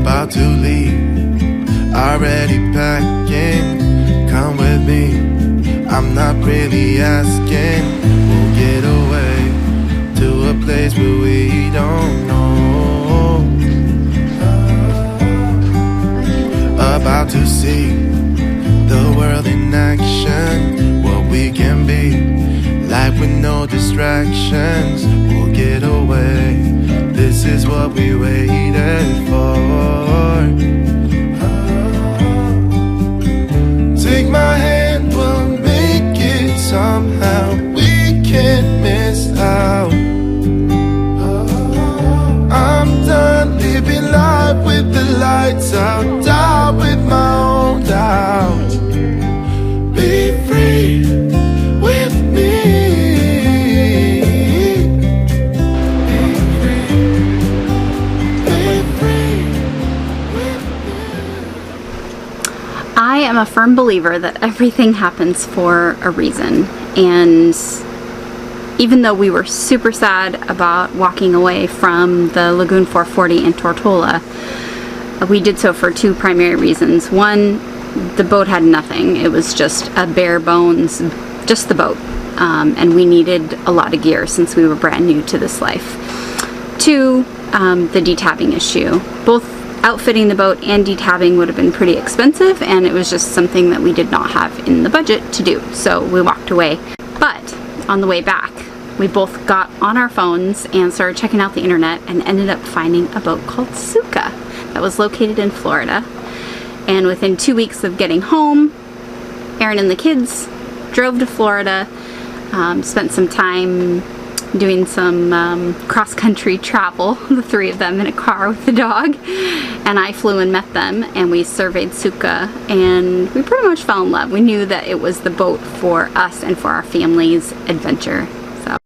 about to leave, already packing. Come with me, I'm not really asking. We'll get away to a place where we don't know. About to see the world in action, what we can be, life with no distractions. We'll get away, this is what we waited for. Take my hand, we'll make it somehow. We can't miss out. I'm done living life with the lights out, die with my own doubt. Be free with me. Be free. Be free with me. I am a firm believer that everything happens for a reason, and even though we were super sad about walking away from the Lagoon 440 in Tortola, we did so for two primary reasons. One, the boat had nothing. It was just a bare bones, just the boat. And we needed a lot of gear since we were brand new to this life. Two, the detabbing issue. Both outfitting the boat and detabbing would have been pretty expensive, and it was just something that we did not have in the budget to do. So we walked away. But on the way back, we both got on our phones and started checking out the internet and ended up finding a boat called Suka that was located in Florida. And within 2 weeks of getting home, Aaron and the kids drove to Florida, spent some time doing some cross-country travel, the three of them in a car with the dog, and I flew and met them, and we surveyed Suka, and we pretty much fell in love. We knew that it was the boat for us and for our family's adventure. So.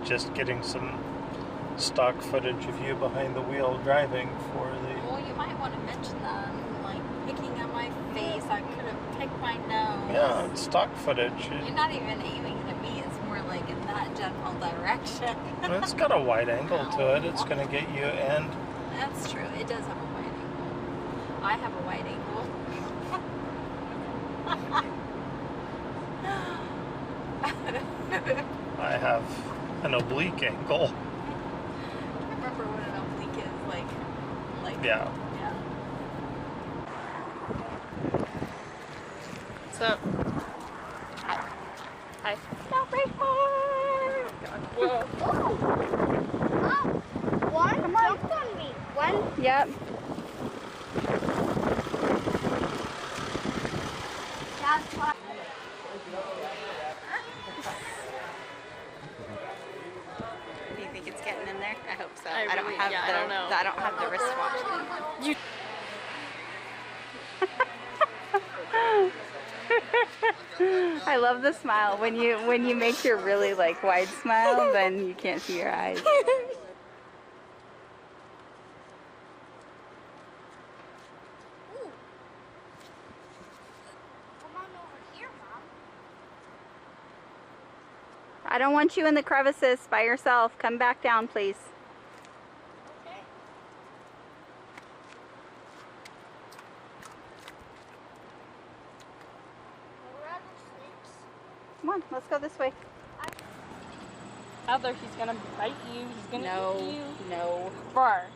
Just getting some stock footage of you behind the wheel driving for the... Well, you might want to mention that. Like, picking at my face, I could have picked my nose. Yeah, it's stock footage. You're not even aiming it at me. It's more like in that general direction. Well, it's got a wide angle to it. It's going to get you and... That's true. It does have a wide angle. I have a wide angle. I have an oblique angle. I remember what an oblique is, like yeah. So Hi. Not Rushmore! Whoa. Oh, one Come on. jumped on me. One. Yep. That's why. Do you think it's getting in there? I hope so. I don't really- have yeah, I the don't know. I don't have the wristwatch. You. I love the smile. When you make your really like wide smile, then you can't see your eyes. Ooh. Come on over here, Mom. I don't want you in the crevices by yourself. Come back down, please. Okay. Rattlesnakes. Come on, let's go this way. Heather, he's gonna bite you. He's gonna eat you. No. Bar.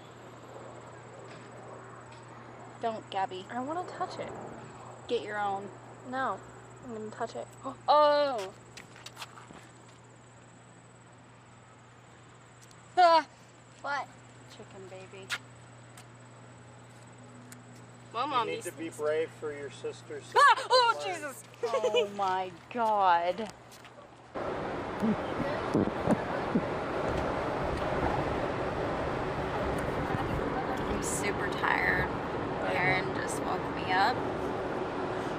Don't, Gabby. I want to touch it. Get your own. No. I'm gonna touch it. Oh. Ah. What? Chicken baby. Well, You Mom, need these to be things- brave for your sister's sake. Ah! Oh, Jesus! Oh my God. I'm super tired. Aaron just woke me up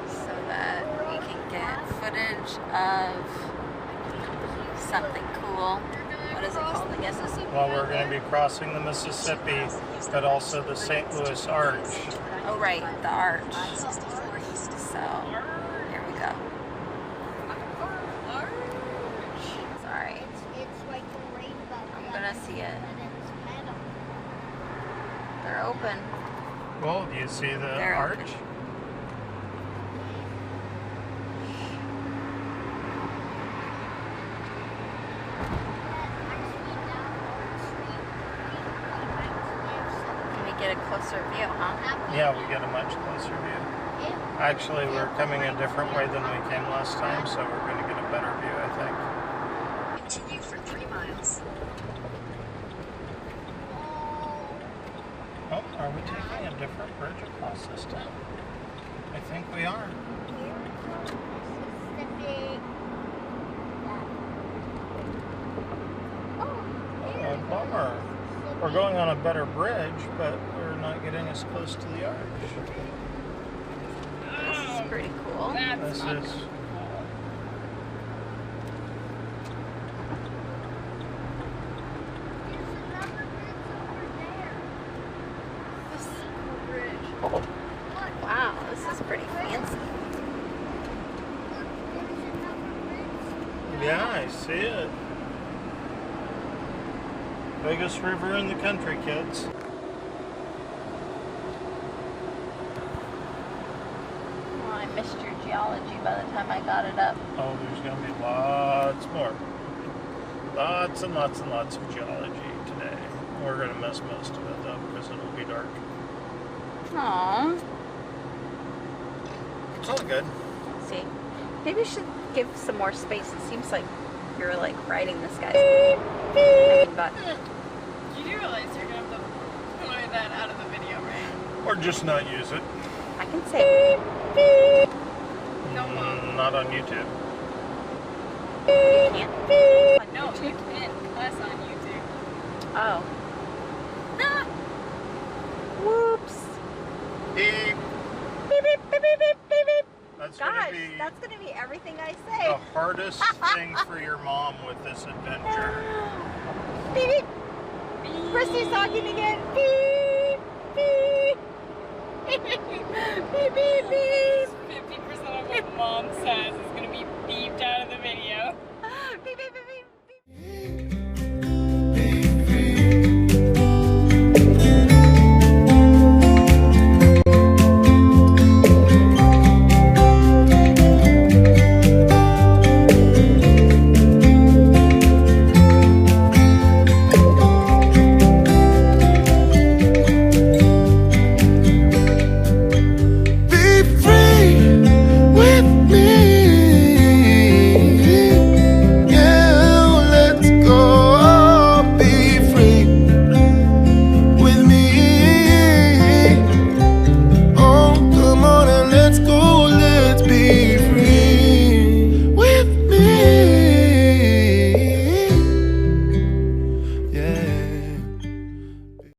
so that we can get footage of something cool. What is it called again? Well, we're going to be crossing the Mississippi, but also the St. Louis Arch. Oh right, the arch. So, here we go. Sorry, It's like a rainbow. I'm gonna see it. And it's metal. They're open. Well, do you see the They're arch? open. Can we get a closer view, huh? Yeah, we get a much closer view. Actually, we're coming a different way than we came last time, so we're going to get a better view, I think. Continue for 3 miles. Oh, are we taking a different bridge across this time? I think we are. Oh, bummer. We're going on a better bridge, but we're not getting as close to the arch. This is pretty cool. This is... Wow, this is pretty fancy. Yeah, I see it. Biggest river in the country, kids. Well, I missed your geology by the time I got it up. Oh, there's going to be lots more. Lots and lots and lots of geology today. We're going to miss most of it, though, because it'll be dark. Aww. It's all good. See, maybe we should give some more space. It seems like you're like riding this guy's butt. You do realize you're gonna have to blur that out of the video, right? Or just not use it. I can say No, Mom. Not on YouTube. you can't. On No, you YouTube? can't cuss on YouTube. Oh. Ah. Whoops. Beep. Beep, beep, beep, beep, beep, beep, beep. That's Gosh, going to be that's gonna be everything I the say. hardest thing for your mom with this adventure. Beep, beep. Christy's talking again. Beep, beep. Beep, beep, beep. 50% of what Mom says is